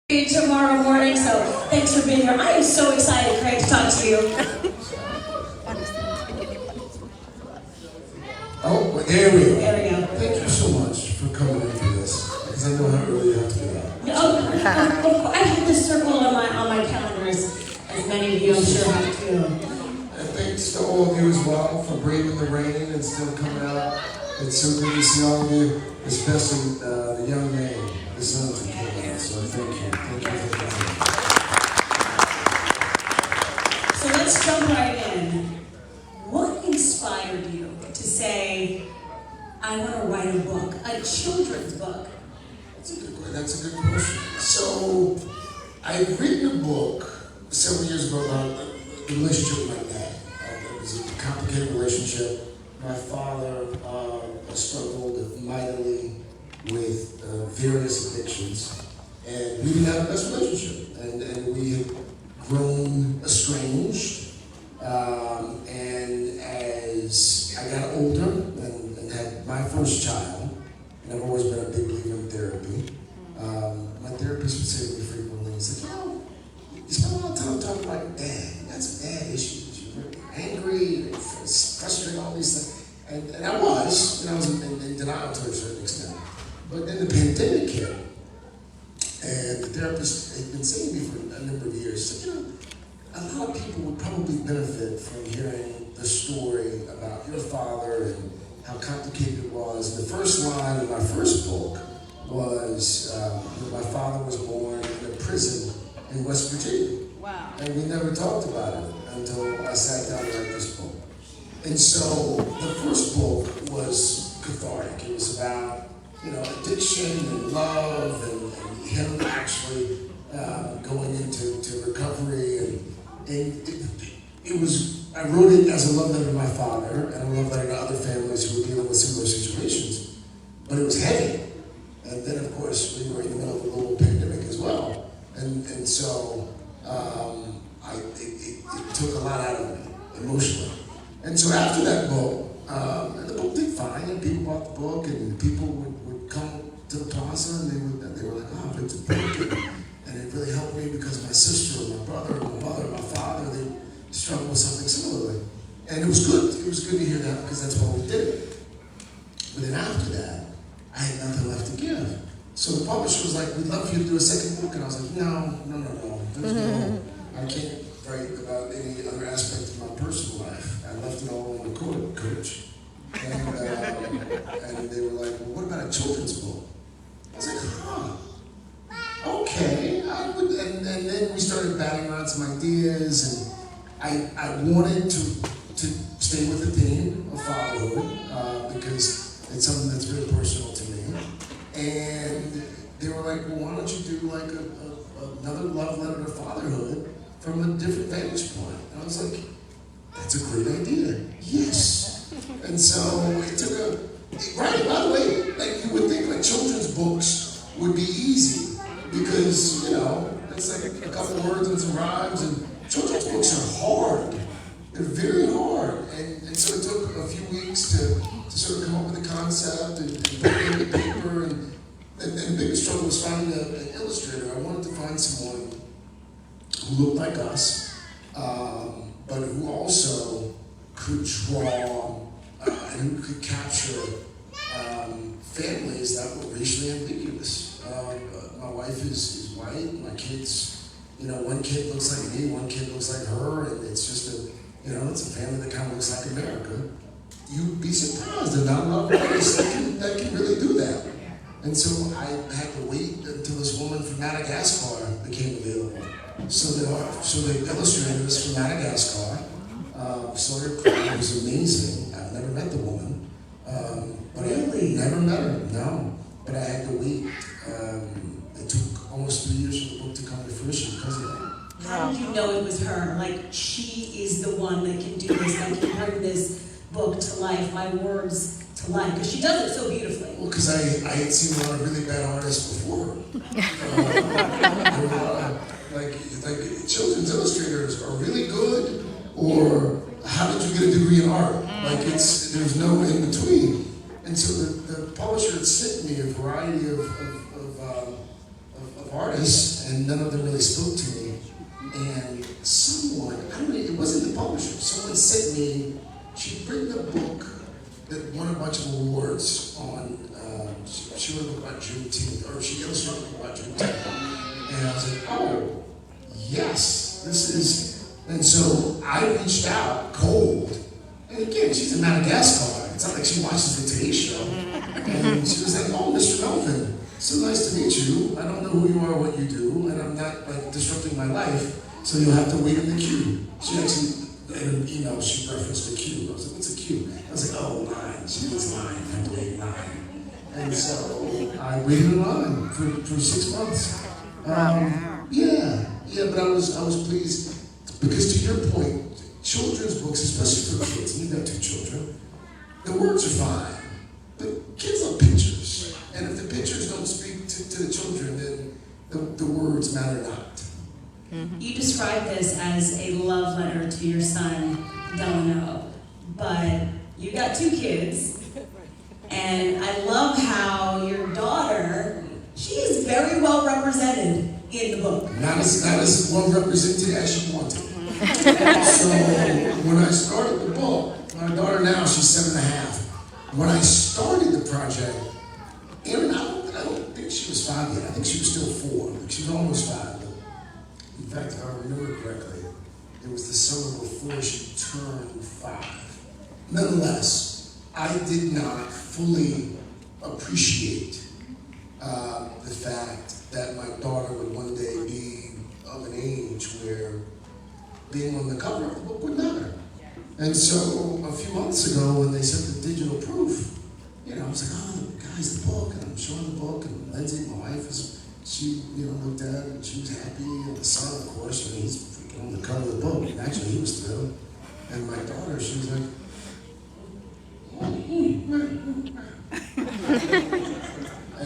Tomorrow morning, so thanks for being here. I am so excited, Craig, to talk to you. Oh, well, there we go. There we go. Thank you so much for coming in for this, because I know how early you have to get out. Oh, I have this circle on my calendars, as many of you I'm sure have too. And thanks to all of you as well for braving the rain and still coming out. It's so good to see all of you, especially the young man, the sons of Coleman. So thank you. Thank you for coming. So let's jump right in. What inspired you to say, I want to write a book, a children's book? That's a good question. So, I've written a book several years ago about the relationship with my dad. It was a complicated relationship. My father struggled mightily with various addictions, and we didn't have the best relationship. And we had grown estranged. And as I got older and had my first child, and I've always been a big believer in therapy, my therapist would say to me frequently, he's like, you spend a lot of time talking about your dad. You got some dad issues. You're angry, you're frustrated, all these things. And I was in denial to a certain extent. But then the pandemic hit, and the therapist had been saying to me for a number of years, she said, a lot of people would probably benefit from hearing the story about your father and how complicated it was. The first line of my first book was, my father was born in a prison in West Virginia. Wow. And we never talked about it until I sat down to write this book. And so the first book was cathartic. It was about, addiction and love and him actually going into recovery. And it was, I wrote it as a love letter to my father and a love letter to other families who were dealing with similar situations. But it was heavy. And then, of course, we were in the middle of a global pandemic as well. And so it took a lot out of me emotionally. And so after that book, and the book did fine, and people bought the book, and people would come to the plaza, and they were like, oh, it's a book. And it really helped me because my sister, my brother, my mother, my father, they struggled with something similarly. And it was good. It was good to hear that because that's why we did it. But then after that, I had nothing left to give. So the publisher was like, we'd love for you to do a second book. And I was like, no. There's no, I can't write about any other aspect of my personal life. I left it all on the coach. And they were like, well, what about a children's book? I was like, okay. And then we started batting around some ideas, and I wanted to stay with the theme of fatherhood because it's something that's very personal to me. And they were like, well, why don't you do like another love letter to fatherhood from a different vantage point? And I was like, that's a great idea. Yes. And so it took right, by the way, like you would think like children's books would be easy because, it's like a couple words and some rhymes, and children's books are hard. They're very hard. And so it took a few weeks to sort of come up with a concept and put it in the paper. And the biggest struggle was finding an illustrator. I wanted to find someone who looked like us, but who also could draw and who could capture families that were racially ambiguous. My wife is white. My kids, one kid looks like me, one kid looks like her, and it's just it's a family that kind of looks like America. You'd be surprised at not a lot of artists that can really do that. And so I had to wait until this woman from Madagascar became available. So the illustrators from Madagascar saw her cry. It was amazing. I've never met the woman. Really? Never met her, no. But I had to wait. It took almost 3 years for the book to come to fruition because of that. How did you know it was her? Like, she is the one that can do this, that can bring this book to life, my words to life, because she does it so beautifully. Well, because I had seen a lot of really bad artists before her. Like children's illustrators are really good, or how did you get a degree in art? Like there's no in between. And so the publisher had sent me a variety of artists, and none of them really spoke to me. And someone, I don't know, it wasn't the publisher, someone sent me, she'd written a book that won a bunch of awards on, she wrote a book about Juneteenth, or she illustrated a book about Juneteenth. And I was like, oh, yes, this is, and so I reached out cold, and again, she's in Madagascar, it's not like she watches the Today Show, and she was like, oh, Mr. Melvin, so nice to meet you, I don't know who you are, what you do, and I'm not like disrupting my life, so you'll have to wait in the queue. She actually, in an email, she referenced the queue. I was like, what's a queue? I was like, oh, line. She was line. I have to wait in line. And so I waited in line for 6 months. But I was pleased because to your point, children's books, especially for kids, and you've got 2 children, the words are fine, but kids love pictures. And if the pictures don't speak to the children, then the words matter not. You described this as a love letter to your son, Delano, but you got 2 kids, and I love how your daughter, she is very well represented in the book. Not as well represented as she wanted. So when I started the book, my daughter now, she's 7.5. When I started the project, Erin, I don't think she was 5 yet. I think she was still 4. Like she was almost 5. In fact, if I remember correctly, it was the summer before she turned 5. Nonetheless, I did not fully appreciate the fact that my daughter would one day be of an age where being on the cover of the book would matter. And so a few months ago, when they sent the digital proof, I was like, oh, guys, the book, and I'm showing the book, and Lindsay, my wife, she looked at it, and she was happy, and the son, of course, he's freaking on the cover of the book, and actually he was thrilled. And my daughter, she was like,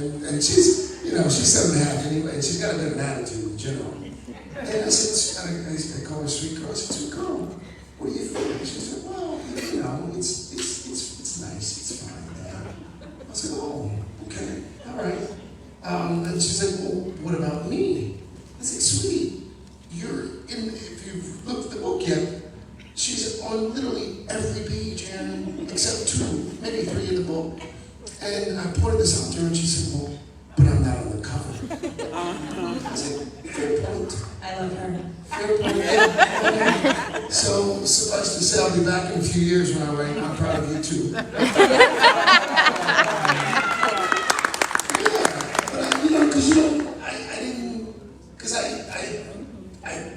and she's 7.5 anyway, and she's got a bit of an attitude in general. And I said, I call her sweet girl. I said, sweet girl, what do you think? She said, well, it's nice, it's fine, Dad. I said, oh, okay, all right. And she said, well, what about me? I said, sweetie, if you've looked at the book yet, she's on literally every page, and except 2, maybe 3 in the book. And I pointed this out to her, and she said, well, but I'm not on the cover. I said, fair point. I love her. Fair point. So, suffice to say, I'll be back in a few years when I write, I'm proud of you too.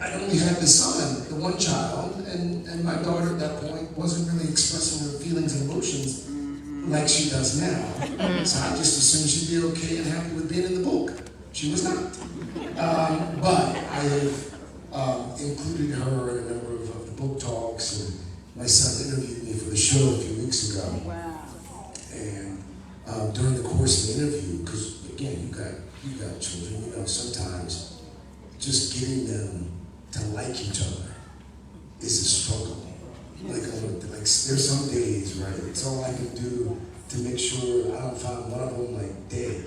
I only had the son, the one child, and my daughter at that point wasn't really expressing her feelings and emotions like she does now. So I just assumed she'd be okay and happy with being in the book. She was not. But I have included her in a number of the book talks, and my son interviewed me for the show a few weeks ago. Wow. And during the course of the interview, because again, you got children, sometimes just getting them to like each other is a struggle. Like there's some days, right? It's all I can do to make sure I don't find one of them like dead.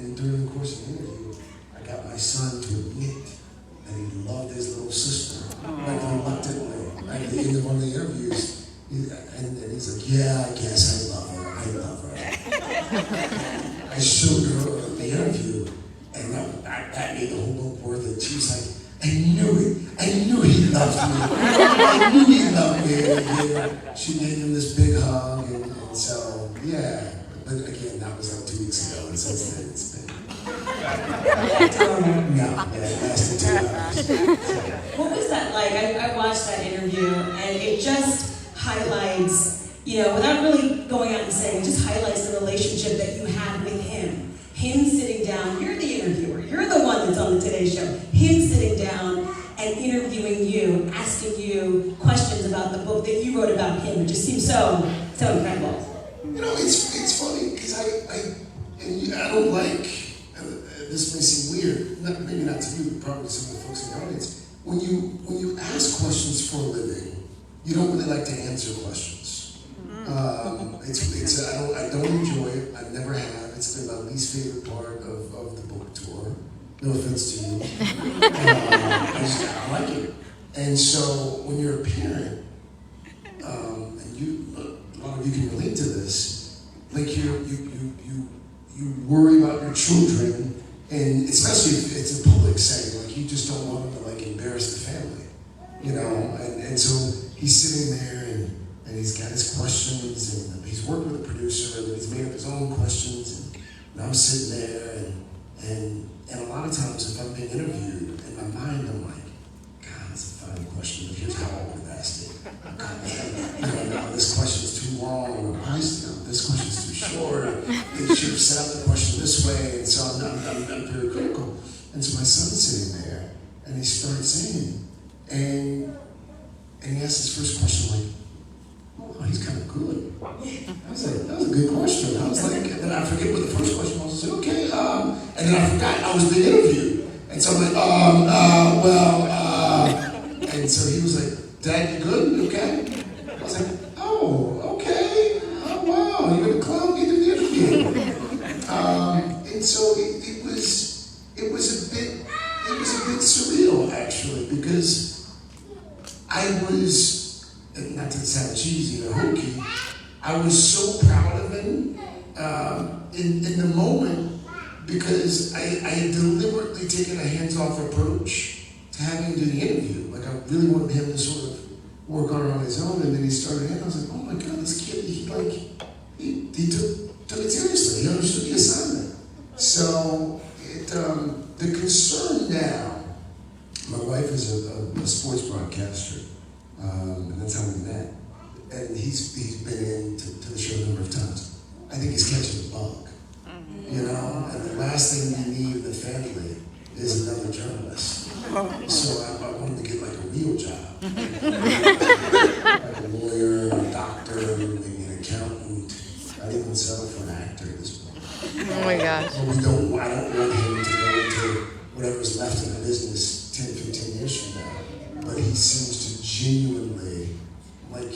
and during the course of the interview, I got my son to admit that he loved his little sister, like reluctantly. Like at the end of one of the interviews, and he's like, yeah, I guess I love her. I showed her the interview, and that made the whole book worth it. She was like, I knew he loved me. I knew he loved me. And she gave him this big hug, and so, yeah. But again, that was like 2 weeks ago, and since then it's been. No, it lasted 2 hours. What was that like? I watched that interview, and it just highlights, without really going out and saying, it just highlights the relationship that you had with him. Him sitting down, you're the interviewer, you're the one that's on the Today Show. Him sitting down and interviewing you, asking you questions about the book that you wrote about him. It just seems so incredible. It's funny, because I don't like, this may seem weird, maybe not to you, but probably to some of the folks in the audience. When you ask questions for a living, you don't really like to answer questions. I don't enjoy it, I never have. It's been my least favorite part of the book tour. No offense to you. I like it. And so when you're a parent, and a lot of you can relate to this, like you worry about your children, and especially if it's a public setting, like you just don't want them to like embarrass the family, you know. And so he's sitting there and he's got his questions, and he's worked with a producer, and he's made up his own questions, and I'm sitting there, and a lot of times if I'm being interviewed, in my mind I'm like, God, that's a fine question, but here's how I would have asked it. No, this question's too long, or this question's too short, or they should have set up the question this way, and so I'm very critical. And so my son's sitting there, and he starts singing, and he asks his first question like, oh, he's kind of good. I was like, that was a good question. I was like, and then I forget what the first question was. I was like, okay, and then I forgot I was being interviewed. And so I'm like, and so he was like, Dad, you good? You okay? I was like, oh, okay. Oh, wow, you're gonna clown me to the interview. And so it was a bit surreal actually, because I was, not to sound cheesy or hokey, I was so proud of him in the moment, because I had deliberately taken a hands-off approach to having him do the interview. Like I really wanted him to sort of work on his own, and then he started in. I was like, oh my God, this kid, he took it seriously. He understood the assignment. So the concern now, my wife is a sports broadcaster, and that's how we met. And he's been into the show a number of times. I think he's catching a bug, you know. And the last thing you need in the family is another journalist. So I want him to get like a real job, like a lawyer, a doctor, maybe an accountant. I'd even settle for an actor at this point. Oh my gosh. But I don't want him to go into whatever's left in the business 10, 15 years from now. But he seems to genuinely like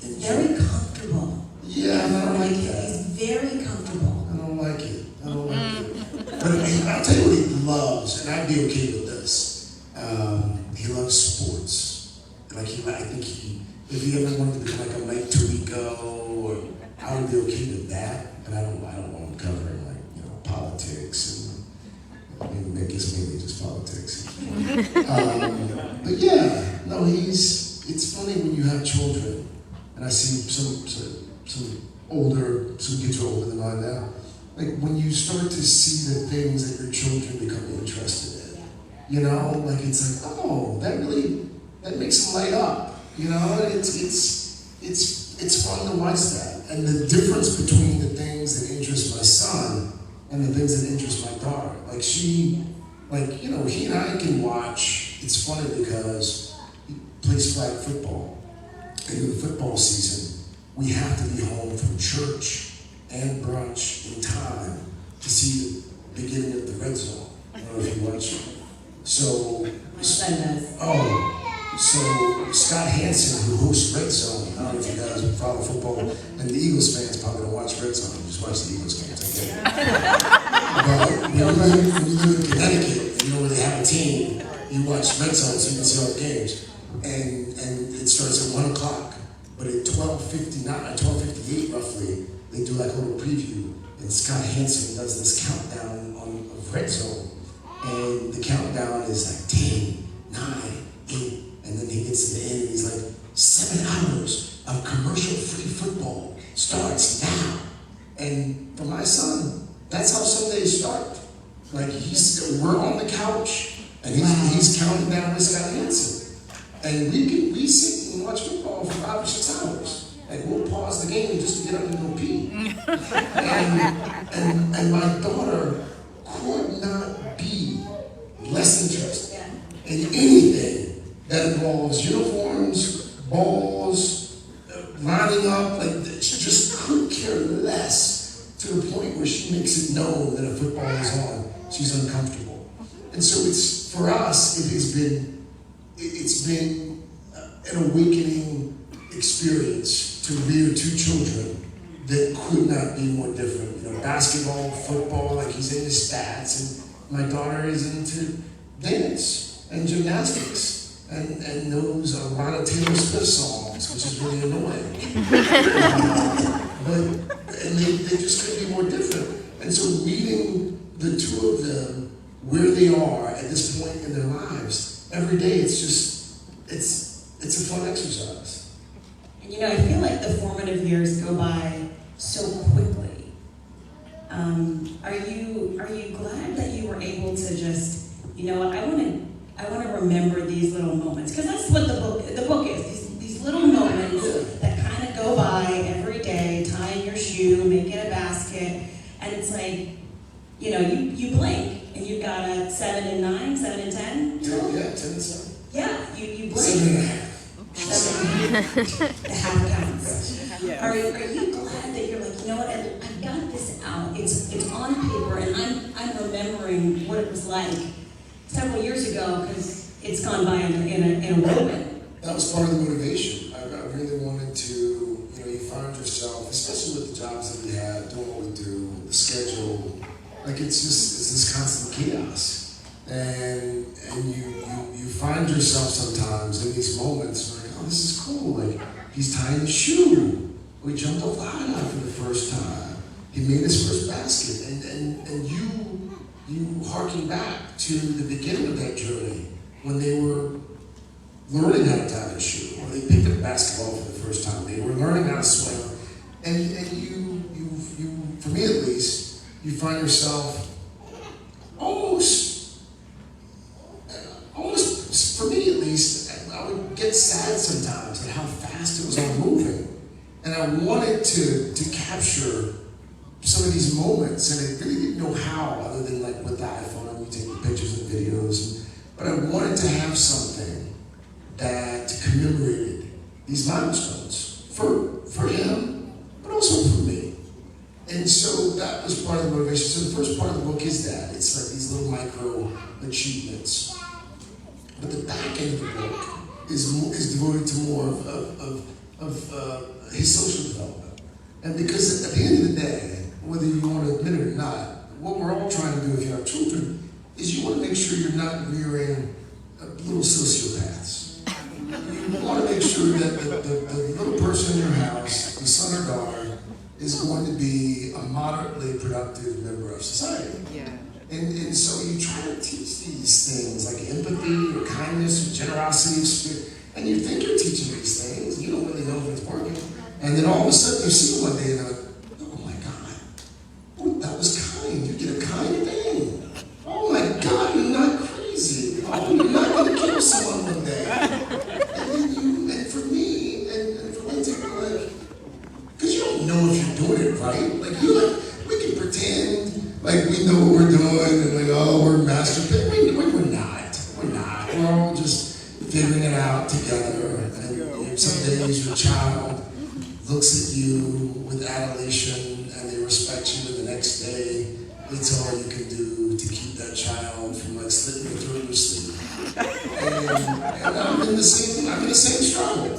enjoy. Very comfortable. Yeah, and I don't like that. He's very comfortable. I don't like it. But I'll tell you what he loves, and I'd be okay with this. He loves sports. Like I think if he ever wanted to become like a Mike Tirico, or I would be okay with that. But I don't want him covering like, you know, politics and maybe just politics. But yeah, no, it's funny when you have children, and I see some kids are older than mine now. Like when you start to see the things that your children become interested in, you know, like it's like, oh, that makes them light up, you know. It's fun to watch that, and the difference between the things that interest my son and the things that interest my daughter. Like he and I can watch. It's funny because he plays flag football, and in the football season, we have to be home from church and brunch in time to see the beginning of the red zone. I don't know if you watch it. So, My son does. So Scott Hansen, who hosts Red Zone, I don't know if you guys follow football, and the Eagles fans probably don't watch Red Zone, just watch the Eagles games, I get it. But when you live in Connecticut, you know where they have a team, you watch Red Zone so you can see all the games. And it starts at 1 o'clock, but at 12:58 roughly, they do like a little preview, and Scott Hansen does this countdown of Red Zone, and the countdown is like 10, 9, 8, and then he gets to the end, and he's like, 7 hours of commercial-free football starts now. And for my son, that's how Sundays start. Like we're on the couch, and he's counting down with Scott Hansen. And we sit and watch football for 5 or 6 hours. And we'll pause the game just to get up and go pee. and my daughter could not be less interested in anything that involves uniforms, balls, lining up. Like she just couldn't care less, to the point where she makes it known that if football is on, she's uncomfortable. And so it's, for us, it's been an awakening experience to rear 2 children that could not be more different. You know, basketball, football, like he's into stats, and my daughter is into dance and gymnastics and knows a lot of Taylor Swift songs, which is really annoying. And they just couldn't be more different. And so meeting the two of them where they are at this point in their lives, every day it's a fun exercise. And you know, I feel like the formative years go by so quickly. Are you glad that you were able to just, you know what, I want to remember these little moments, because that's what the book is. These little moments that kind of go by every day, tying your shoe, making a basket, and it's like, you know, you blink and you've got a 7 and 9, 7 and 10. Yeah, 10 and 7. Yeah, you blink. 7 and a half. 7 and a half. The half counts. Yeah. Are you glad that you're like, you know what, I got this out. It's on paper, and I'm remembering what it was like several years ago, because it's gone by in a whirlwind. That was part of the motivation. I really wanted to, you know, you find yourself, especially with the jobs that we have, doing what we do, the schedule, like it's this constant chaos. And you find yourself sometimes in these moments like, oh, this is cool, like he's tying his shoe. We jumped off the high line for the first time. He made his first basket, and you harken back to the beginning of that journey when they were learning how to tie a shoe, or they picked up basketball for the first time. They were learning how to swim, and you, for me at least, you find yourself almost, for me at least, I would get sad sometimes at how fast it was all moving, and I wanted to capture some of these moments, and I really didn't know how, other than like with the iPhone and you taking pictures and videos, but I wanted to have something that commemorated these milestones for him, but also for me. And so that was part of the motivation. So the first part of the book is that. It's like these little micro achievements. But the back end of the book is devoted to more of his social development. And because at the end of the day, whether you want to admit it or not, what we're all trying to do if you have children is you want to make sure you're not rearing little sociopaths. You want to make sure that the little person in your house, the son or daughter, is going to be a moderately productive member of society. Yeah. And so you try to teach these things like empathy or kindness or generosity of spirit, and you think you're teaching these things, and you don't really know if it's working. And then all of a sudden you see one day and you're like, oh my God, oh, that was kind. You did a kind thing. Oh my God, you're not crazy. Oh, you're not going to kill someone one day. And for me, and for Lindsay, we're like, because you don't know if you're doing it right. Like, we can pretend like we know what we're doing and like, oh, we're masturbating. We're not. We're not. We're all just figuring it out together. And some days your child looks at you with adulation and they respect you, and the next day it's all you can do to keep that child from like slipping through your sleep. And I'm in the same struggle.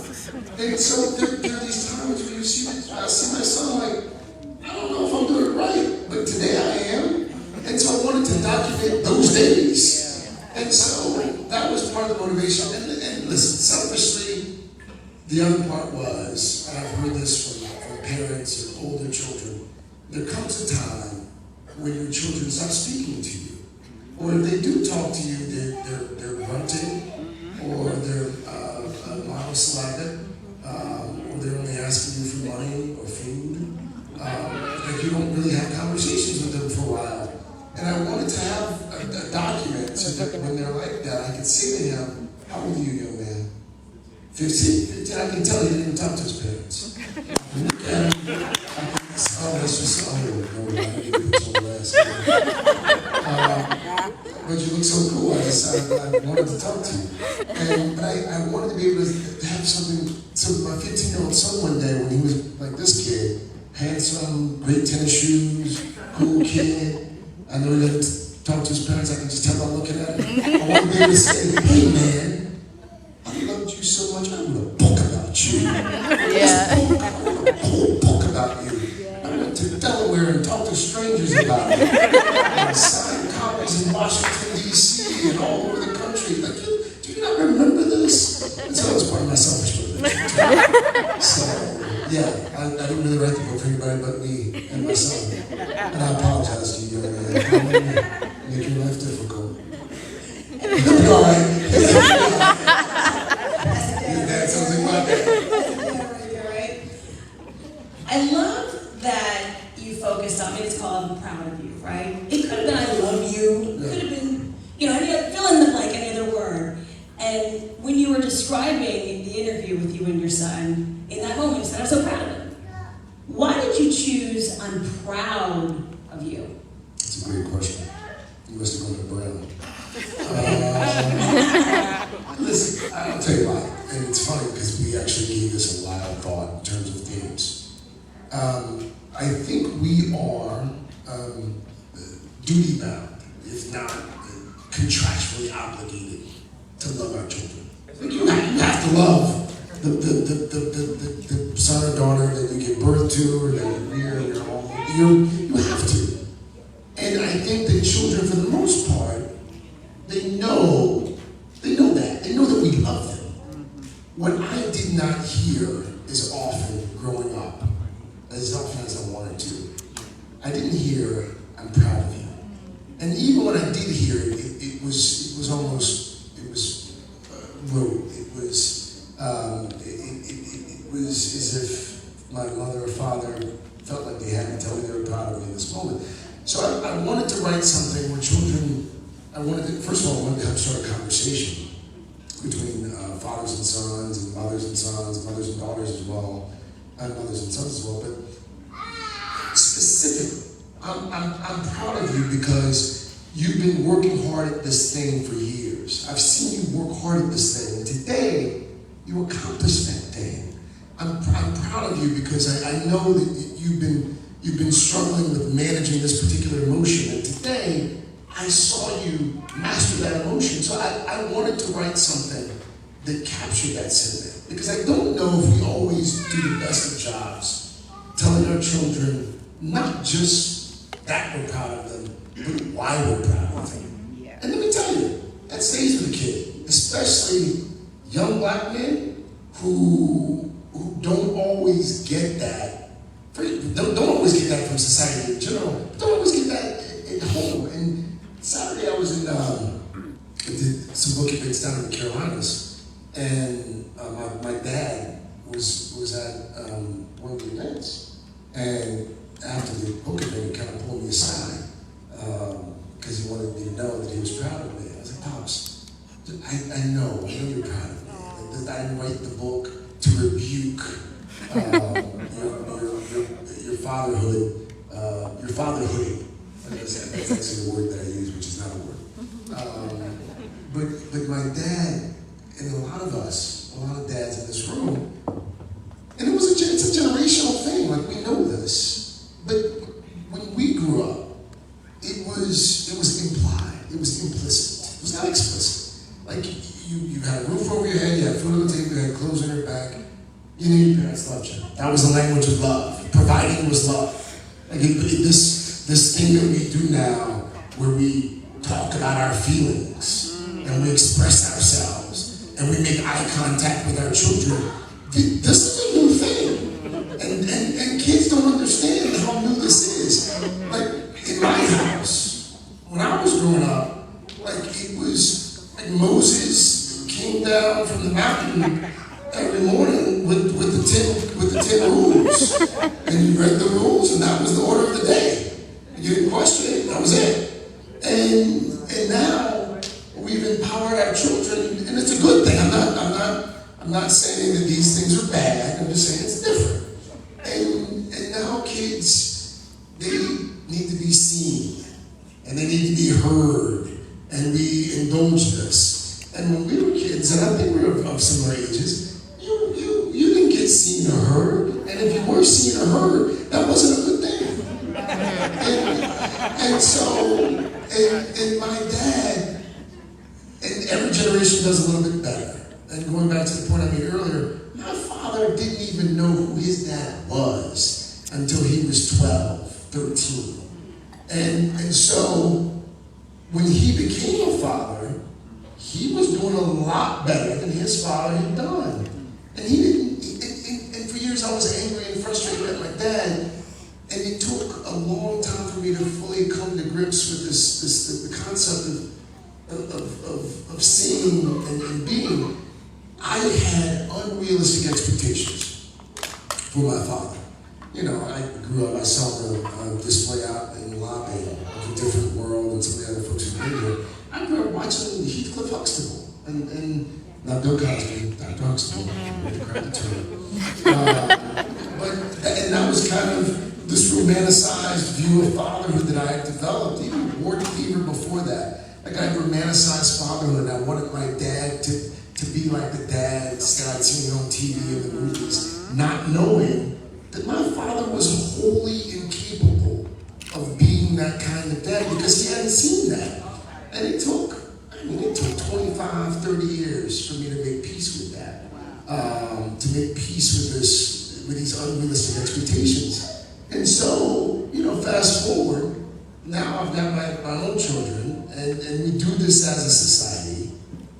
And so there are these times where I see my son like, I don't know if I'm doing it right, but today I am. And so I wanted to document those days. And so that was part of the motivation. And listen, selfishly, the other part was, and I've heard this from parents and older children, there comes a time when your children stop speaking to you. Or if they do talk to you, they're grunting, or they're monosyllabic, or they're only asking you for money or food. Like you don't really have conversations with them for a while. And I wanted to have a document so that when they're like that, I could say to him, how old are you, young man? 15, I can tell he didn't talk to his parents. Oh, that's just, oh, no, I didn't even put on last. But you look so cool, I wanted to talk to you. But I wanted to be able to have something, so my 15-year-old son one day, when he was like this kid, handsome, great tennis shoes, cool kid, I know he doesn't talk to his parents, I can just tell by looking at him. I want to be able to say, hey man, I loved you so much, I wrote a book about you. Yeah. I wrote a whole book about you. and signed copies in Washington, D.C. and all over the country. Like, do you not remember this? And so that was part of my selfish motivation. So, yeah, I didn't really write the book for anybody but me and my son. And I apologize to you, young man. I didn't make your life difficult. You'll be all right. Your dad sounds like my dad. I love that you focused on, it's called I'm proud of you, right? It could have been I love you, it could have been, fill in the blank, any other word. And when you were describing the interview with you and your son, in that moment you said, I'm so proud of him. Why did you choose I'm proud of you? That's a great question. You must have gone to Brown. Listen, I'll tell you why. And it's funny because we actually gave this a lot of thought in terms of themes. I think we are duty-bound, if not contractually obligated, to love our children. Like you have to love the son or daughter that you give birth to or that you rear in your home. You have to. And I think that children, for the most part, they know that. They know that we love them. What I did not hear as often growing up, as often as I wanted to, I didn't hear, I'm proud of you. And even when I did hear it, it was rote. It was as if my mother or father felt like they had to tell me they were proud of me in this moment. So I wanted to write something where children, first of all, I wanted to have start a conversation between fathers and sons, and mothers and sons, mothers and daughters as well, and mothers and sons as well. But specifically, I'm proud of you because you've been working hard at this thing for years. I've seen you work hard at this thing, and today you accomplished that thing. I'm proud of you because I know that you've been struggling with managing this particular emotion, and today I saw you master that emotion. So I wanted to write something that captured that sentiment, because I don't know if we always do the best of jobs telling our children not just that we're proud of them, but why we're proud of them. Yeah. And let me tell you, that stays with a kid, especially young black men who don't always get that. Don't always get that from society in general. Don't always get that at home. And Saturday I was I did some book events down in the Carolinas, and my dad was at one of the events, and after the book event, he kind of pulled me aside because he wanted me to know that he was proud of me. I was like, Pops, I know you're proud of me. That I didn't write the book to rebuke your fatherhood, your fatherhood. That's actually the word that I use, which is not a word. But my dad, and a lot of dads in this room, and it's a generational thing. Like, we know this, but when we grew up, it was implied, it was implicit, it was not explicit. Like, you had a roof over your head, you had food on the table, you had clothes on your back. You knew your parents loved you. That was the language of love. Providing was love. Like this thing that we do now, where we talk about our feelings and we express ourselves and we make eye contact with our children. This is a new thing, and kids don't understand how new this is. Like, in my house, when I was growing up, like, it was like Moses came down from the mountain every morning with the 10 rules, and you read the rules, and that was the order of the day. You didn't question it. That was it. And now we've empowered our children, and it's a good thing. I'm not saying that these things are bad. I'm just saying it's different. And now kids, they need to be seen, and they need to be heard, and we indulge this. And when we were kids, and I think we were of similar ages, you didn't get seen or heard, and if you were seen or heard, that wasn't a good thing. And so, and my dad, and every generation does a little bit better. And going back to the point I made earlier, my father didn't even know who his dad was until he was 12, 13. And so when he became a father, he was doing a lot better than his father had done. And he didn't, and for years I was angry and frustrated at my dad. And it took a long time for me to fully come to grips with the concept of seeing and being. I had unrealistic expectations for my father. You know, I grew up, I saw the display out in the lobby of A Different World and some of the other folks who were here. I grew up watching Heathcliff Huxtable and not Bill Cosby, Dr. Huxtable, the crowd and that was kind of this romanticized view of fatherhood that I had developed, even before that. Like I romanticized fatherhood. I wanted my dad to be like the dads that I'd seen on TV and the movies, not knowing that my father was wholly incapable of being that kind of dad because he hadn't seen that. And it took 25, 30 years for me to make peace with that, to make peace with these unrealistic expectations. And so, fast forward, now I've got my own children, and we do this as a society.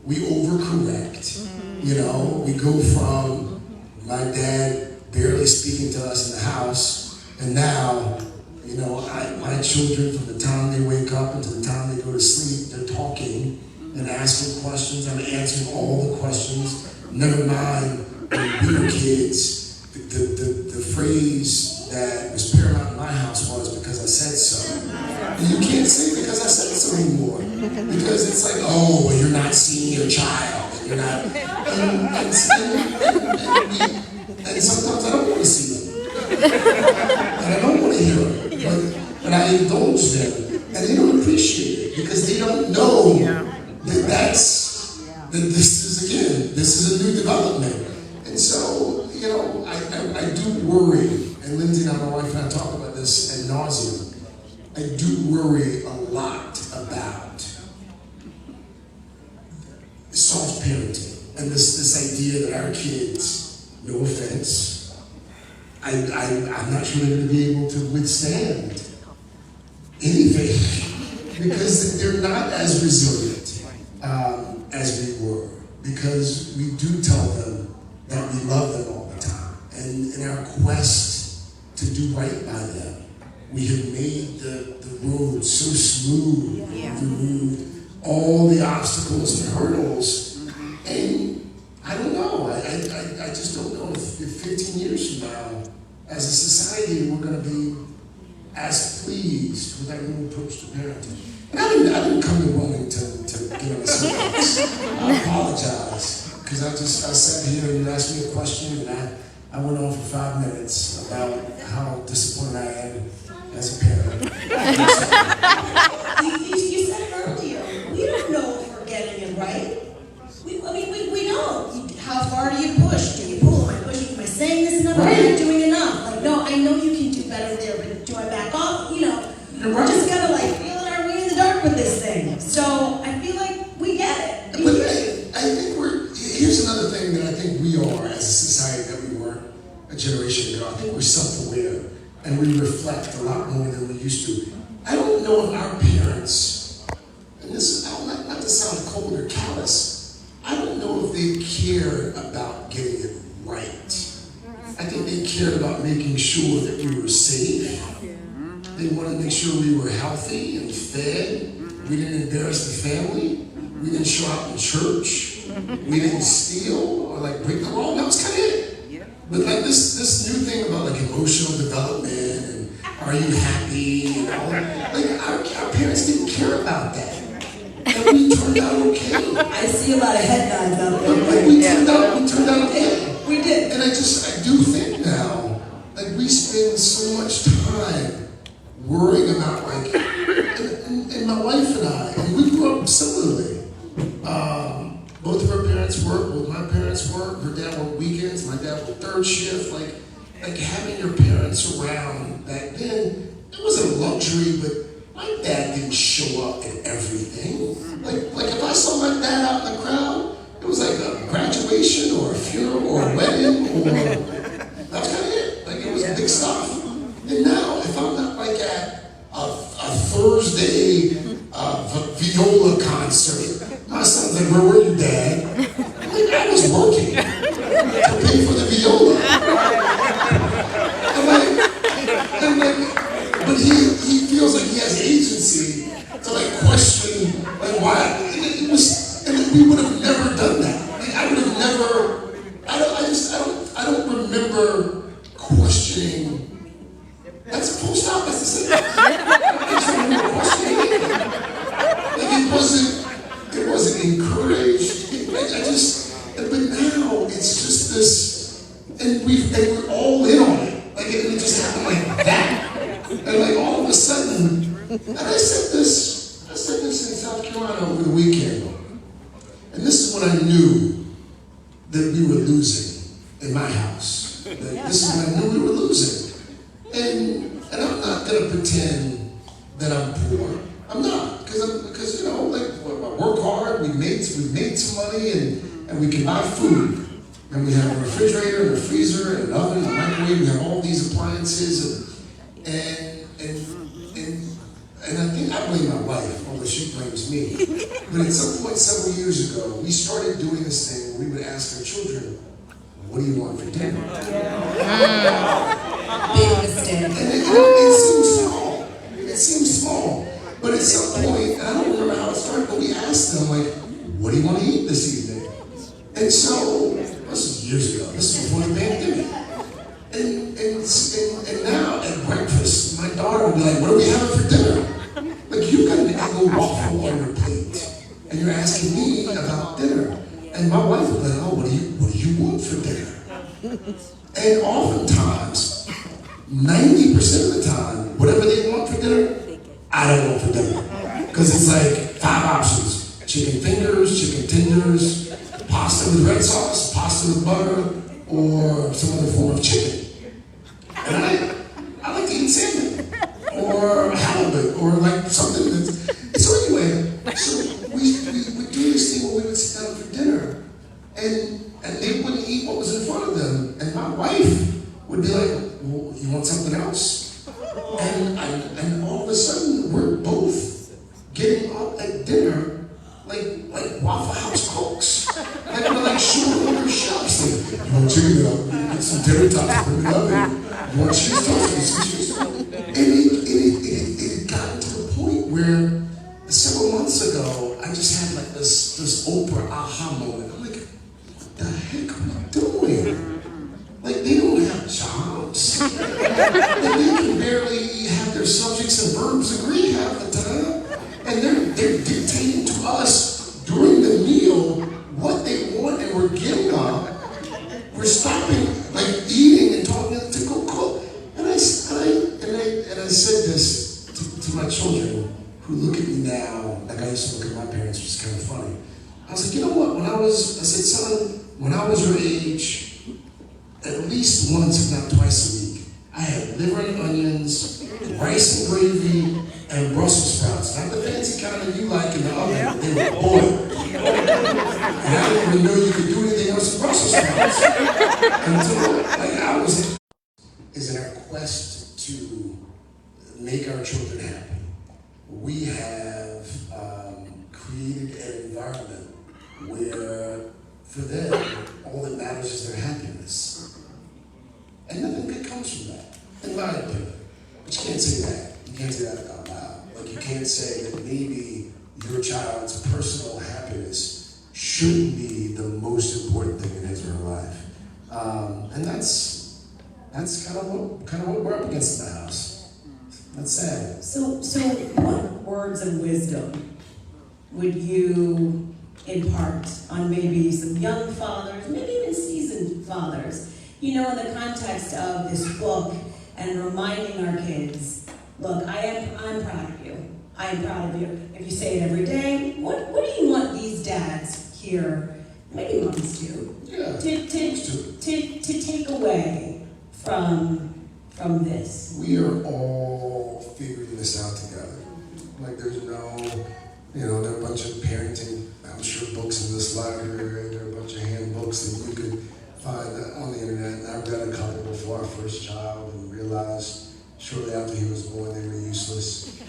We overcorrect. We go from my dad barely speaking to us in the house, and now, my children, from the time they wake up until the time they go to sleep, they're talking and asking questions. I'm answering all the questions. Never mind when we were kids, the phrase that was paramount in my house was "because I said so." And you can't say "because I said so" anymore, because it's like, oh, well, you're not seeing your child. You're not, and sometimes I don't want to see them, and I don't want to hear them, but I indulge them, and they don't appreciate it because they don't know that this is a new development. And so, I do worry, and Lindsay and my wife and I talk about this ad nauseum. I do worry a lot about soft parenting and this idea that our kids, no offense, I'm not sure they're going to be able to withstand anything because they're not as resilient as we were, because we do tell them that we love them all the time, and in our quest to do right by them, we have made the road so smooth. We've removed all the obstacles and hurdles, and I don't know. I just don't know if 15 years from now, as a society, we're going to be as pleased with our new approach to parenting. And I didn't come to Wilmington to get on a soapbox. I apologize, because I sat here and you asked me a question, and I went on for 5 minutes about how disappointed I am as a parent. You said it earlier. We don't know if we're getting it right. We know. How far do you push? Do you pull? Am I pushing? Am I saying this enough? Am I not doing enough? Like, no, I know you can do better there, but do I back off? We're just gotta feeling our way in the dark with this thing. So I feel like we get it. But I think here's another thing that I think we are as a society that we weren't a generation ago. I think we're self-aware and we reflect a lot more than we used to. I don't know if our parents, and this is not to sound cold or callous, I don't know if they cared about getting it right. I think they cared about making sure that we were safe. They wanted to make sure we were healthy and fed. We didn't embarrass the family. We didn't show up in church. We didn't steal or break the law. That was kind of it. But this new thing about emotional development and are you happy and all that, our parents didn't care about that. And we turned out okay. I see a lot of head nods out there. We turned out okay. We did. And I do think now, we spend so much time worrying about and my wife and I, and we grew up similarly. Both of our parents worked, both my parents worked. Her dad worked weekends, my dad worked third shift. Having your parents around back then, it was a luxury, but my dad didn't show up at everything. If I saw my dad out in the crowd, it was like a graduation or a funeral or a wedding, or that was kind of it. It was big stuff. And now, if I'm not at a birthday viola concert. My son's like, where were you, Dad? I'm like, I was working to pay for the viola. I'm like, but he feels like he has agency to like question like why. And we would have never done that. Like I would have never. I don't remember questioning. That's a full stop. That's the same. I just don't remember questioning it. Like it wasn't encouraged. But now it's just this, and we're all in on it. Like it just happened like that, and like all of a sudden, and I said this in South Carolina over the weekend, and this is when I knew that we were losing in my house. This is when I knew we were losing, and I'm not gonna pretend that I'm poor. I'm not, because you know, like I work hard. We made some money, and we can buy food, and we have a refrigerator and a freezer and an oven and a microwave. We have all these appliances, and I think I blame my wife, although she blames me. But at some point several years ago, we started doing this thing where we would ask our children, what do you want for dinner? Big mistake. And it seems small. It seems small. But at some point, and I don't remember how it started, but we asked them, like, what do you want to eat this evening? And so, this was years ago. This was before the pandemic. And now at breakfast, my daughter would be like, what are we having for dinner? Like, you've got an egg waffle on your plate, and you're asking me about dinner. And my wife would be like, oh, what do you want for dinner? And oftentimes, 90% of the time, whatever they want for dinner, I don't want for dinner. Because it's like 5 options. Chicken fingers, chicken tenders, pasta with red sauce, pasta with butter, or some other form of chicken. And I like to eat salmon, or halibut, or like something that's... So anyway, we would do this thing where we would sit down for dinner, and they wouldn't eat what was in front of them. And my wife would be like, well, you want something else? And all of a sudden, we're both getting up at dinner like Waffle House cooks. Like we're like short order chefs. Like, you want chicken up? Get some dinner tops, put it up. You want cheese toast? Get some cheese toast. And it had gotten to the point where several months ago, I just had like this Oprah aha moment. I'm like, what the heck are we doing? Like they don't have jobs. Like they can barely have their subjects and verbs agree half the time. And they're dictating to us during the meal what they want, and we're getting up. We're stopping, like eating and talking to go cook. And I said this to my children, who look at me now like I used to look at my parents, which is kind of funny. I was like, you know what? I said, son, when I was your age, at least once, if not twice a week, I had liver and onions, rice and gravy, and Brussels sprouts. Not the fancy kind that you like in the oven, they were boiled. And I didn't even know you could do anything else with Brussels sprouts. Until, like, I was... Is in our quest to make our children happy. We have created an environment where, for them, all that matters is their happiness. And nothing good comes from that, in my opinion. But you can't say that. You can't say that out loud. Like you can't say that maybe your child's personal happiness shouldn't be the most important thing in his or her life. And that's kind of what we're up against in the house. That's sad. So what words of wisdom would you impart on maybe some young fathers, maybe even seasoned fathers, you know, in the context of this book and reminding our kids, look, I'm proud of you. I am proud of you. If you say it every day, what do you want these dads here, maybe moms too, to take away from this? We are all figuring this out together. Like there's no, there are a bunch of parenting, I'm sure, books in this library. There are a bunch of handbooks that you could find on the internet. And I've read a couple before our first child and realized shortly after he was born they were useless.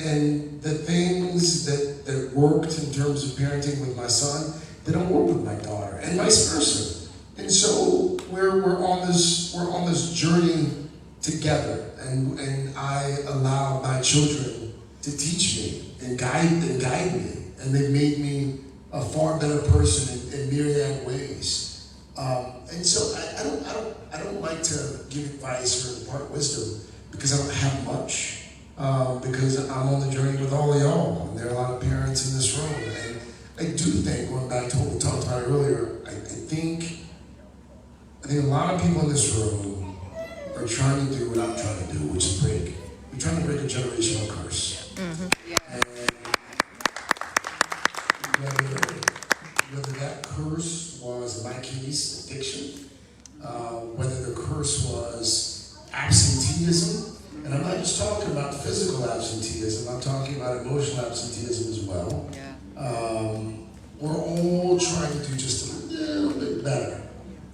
and the things that worked in terms of parenting with my son, they don't work with my daughter, and vice versa. And so we're on this journey together, and I allow my children to teach me and guide me, and they've made me a far better person in myriad ways. And so I don't like to give advice or impart wisdom because I don't have much. Because I'm on the journey with all of y'all, and there are a lot of parents in this room, and I do think, going back to what we talked about earlier, I think a lot of people in this room are trying to do what I'm trying to do, which is we're trying to break a generational curse. Mm-hmm. And whether that curse was, in my case, addiction, whether the curse was absenteeism. And I'm not just talking about physical absenteeism, I'm talking about emotional absenteeism as well. Yeah. We're all trying to do just a little bit better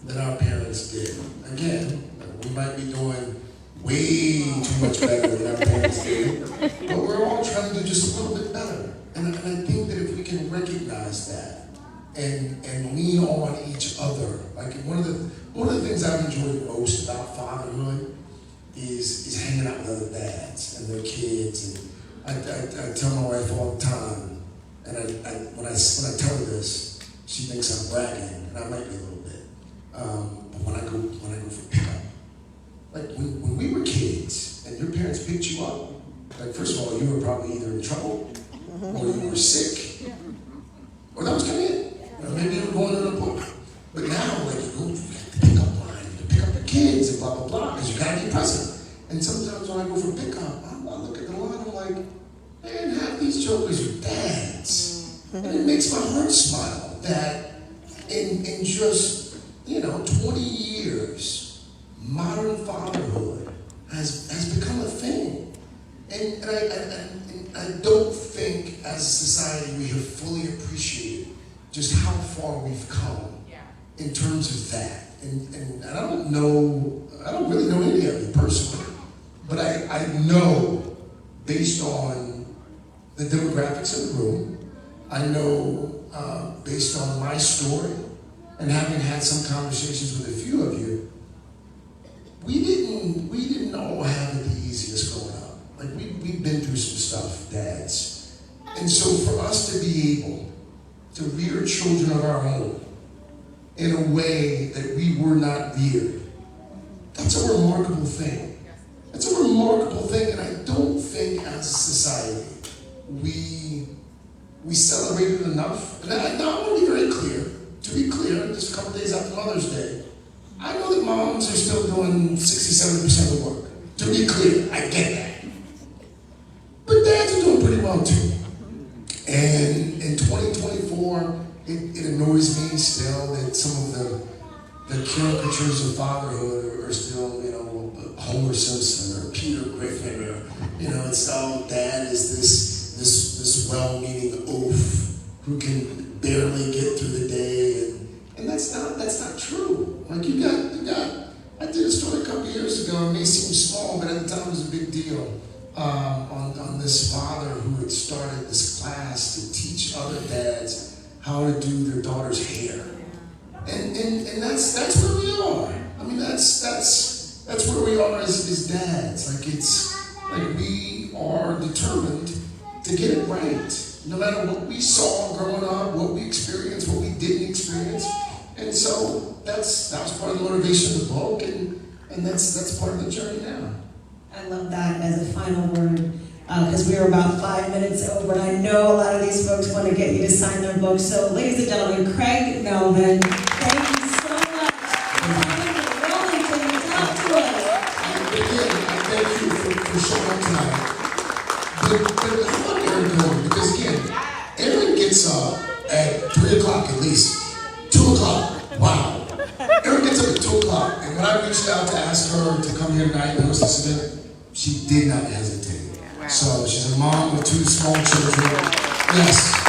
than our parents did. Again, we might be doing way too much better than our parents did, but we're all trying to do just a little bit better. And I think that if we can recognize that and lean on each other, like one of the things I've enjoyed most about fatherhood is hanging out with other dads and their kids. And I tell my wife all the time, and when I tell her this, she thinks I'm bragging, and I might be a little bit. But when I go for pickup, like when we were kids and your parents picked you up, like first of all, you were probably either in trouble or you were sick, or that was coming in. Or maybe you were going in a book. But now, like you go to the pickup line to pick up the kids and blah blah blah, because you gotta be present. And sometimes when I go for pickup, I look at the line, I'm like, man, half these jokers are dads. And it makes my heart smile that in just, 20 years, modern fatherhood has become a thing. And I don't think as a society we have fully appreciated just how far we've come in terms of that. And I don't really know any of you personally. But I know, based on the demographics of the room, I know based on my story, and having had some conversations with a few of you, we didn't all have it the easiest growing up. Like we've been through some stuff, dads. And so for us to be able to rear children of our own in a way that we were not reared, that's a remarkable thing. It's a remarkable thing, and I don't think as a society we celebrate it enough. And I want to be very clear. To be clear, just a couple days after Mother's Day, I know that moms are still doing 60-70% of the work. To be clear, I get that. But dads are doing pretty well too. And in 2024, it annoys me still that some of the caricatures of fatherhood are still, Homer Simpson or Peter Griffin, or it's all dad is this well-meaning oaf who can barely get through the day, and that's not true. Like you got. I did a story a couple years ago. It may seem small, but at the time it was a big deal. On this father who had started this class to teach other dads how to do their daughter's hair, and that's where we are. I mean, that's where we are as dads. Like it's like we are determined to get it right, no matter what we saw growing up, what we experienced, what we didn't experience. And so that was part of the motivation of the book, and that's part of the journey now. I love that as a final word, because we are about 5 minutes over, and I know a lot of these folks want to get you to sign their books. So, ladies and gentlemen, Craig Melvin, thank you so much for coming to Wilmington to talk to us. Again, I thank you for showing up tonight. But I want Erin going, because again, Erin gets up at 3 o'clock at least. 2 o'clock, wow. Erin gets up at 2 o'clock, and when I reached out to ask her to come here tonight and host this event, she did not hesitate. Wow. So she's a mom with 2 small children. Yes.